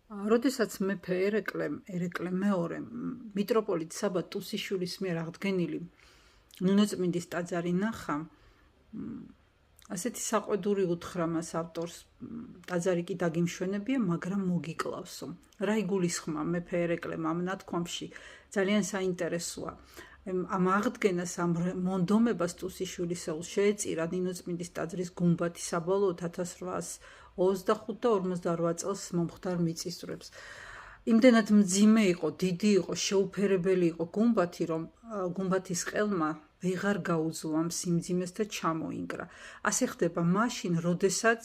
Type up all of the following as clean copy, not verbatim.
როდესაც მეფე ერეკლე მეორე მიტროპოლიტ საბა ტუსიშვილის მიერ აღდგენილი ნუნოწმინდის ტაძარი ნახა, ასეთი საყვედური უთხრა მას ავტორს, ტაძარი კი დაგიმშვენებია, მაგრამ მოგიკლავსო. რა იგულისხმა მეფე ერეკლემ ამ ნათქვამში ძალიან საინტერესოა. ამ აღდგენას, ამ მონდომებას ტუსიშვილისეულ შეეწირა ნინოწმინდის ტაძრის გუმბათი საბოლოოდ 1825 და 58 წელს მომხდარ მიწისძვრებს. იმდენად მძიმე იყო, დიდი იყო, შეუფერებელი იყო გუმბათი, რომ გუმბათის ყელმა ვეღარ გაუძლო ამ სიმძიმეს და ჩამოინგრა. ასე ხდება მაშინ, როდესაც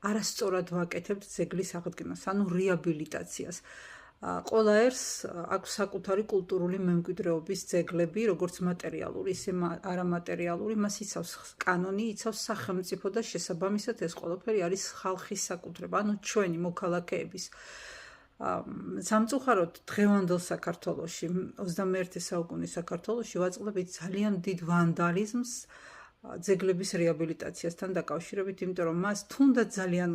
არასწორად ვაკეთებთ ძეგლის აღდგენას, ანუ რეაბილიტაციას. ყველა ერთს აქვს საკუთარი კულტურული მემკვიდრეობის ძეგლები, როგორც მატერიალური, ისე არამატერიალური, მას იცავს კანონი, იცავს სახელმწიფო და შესაბამისად ეს ყველაფერი არის ხალხის საკუთრება, ანუ ჩვენი მოქალაქეების. სამწუხაროდ დღევანდელ საქართველოში, 21 საუკუნის საქართველოში ვაწყდებით ძალიან დიდ ვანდალიზმს ძეგლების რეაბილიტაციასთან დაკავშირებით, იმიტომ რომ მას თუნდაც ძალიან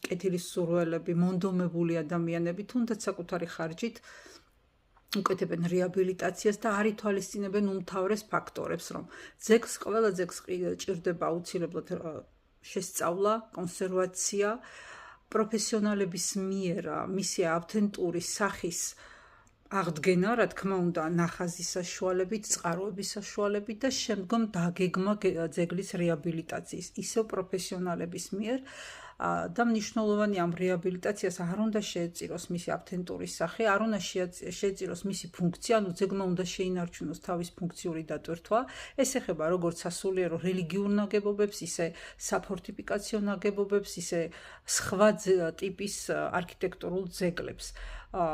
კეთილის სურველები, მონდომებული ადამიანები თუნდაც საკუთარი ხარჯით უკეთებენ რეაბილიტაციას და არ ითვალისწინებენ უმთავრეს ფაქტორებს, რომ ყველა ძეგლს ჭირდება აუცილებლად შესწავლა, კონსერვაცია, პროფესიონალების მიერ მისი ავთენტური სახის აღდგენა, რა თქმა უნდა, ნახაზის საშუალებით, წყაროების საშუალებით და შემდგომ დაგეგმა ძეგლის რეაბილიტაციის, ისევ პროფესიონალების მიერ და მნიშვნელოვანი ამ რეაბილიტაციას არ უნდა შეეწიროს მისი ავთენტური სახე, არ უნდა შეეწიროს მისი ფუნქცია, ანუ ძეგლმა უნდა შეინარჩუნოს თავის ფუნქციური დატვირთვა. ეს ეხება როგორც სასულიერო რელიგიურ ნაგებობებს, ისე საფორტიფიკაციო ნაგებობებს, ისე სხვა ტიპის არქიტექტურულ ძეგლებს.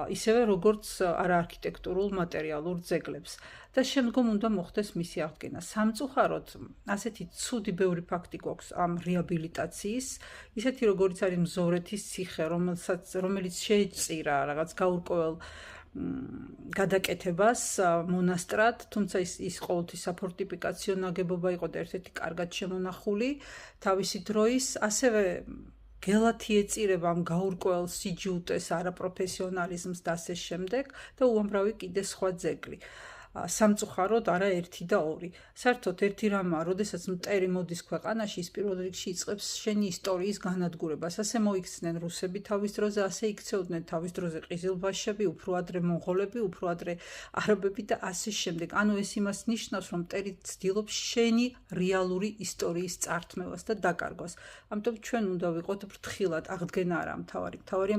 ისევე როგორც არაარქიტექტურულ მატერიალურ ძეგლებს და შემდგომ უნდა მოხდეს მისი აღდგენა. სამწუხაროდ, ასეთი ცუდი ბევრი ფაქტი გვაქვს ამ რეაბილიტაციის, ისეთი როგორიც არის მზოვრეთის ციხე, რომელიც შეეწირა რაღაც გაურკვეველ გადაკეთებას მონასტრად, თუმცა ის ყოველთვის საფორტიფიკაციო ნაგებობა იყო და ერთ-ერთი კარგად შემონახული თავისი დროის, ასევე გელათი ეწირება ამ გაურკვეველ სიჯუტეს, არაპროფესიონალიზმს და ასე შემდეგ და უამრავი კიდე სხვა ძეგლი. სამწუხაროდ არა ერთი და ორი. საერთოდ ერთი რამაა, როდესაც მტერი მოდის ქვეყანაში, ის პირველ რიგში იწყებს შენი ისტორიის განადგურებას. ასე მოიქცნენ რუსები თავის დროზე, ასე იქცეოდნენ თავის დროზე ყიზილბაშები, უფრო ადრე მონღოლები, უფრო ადრე არაბები და ასე შემდეგ. ანუ ეს იმას ნიშნავს, რომ მტერი ცდილობს შენი რეალური ისტორიის წართმევას და დაკარგვას. ამიტომ ჩვენ უნდა ვიყოთ ფრთხილად, აღდგენა არა მთავარი, მთავარია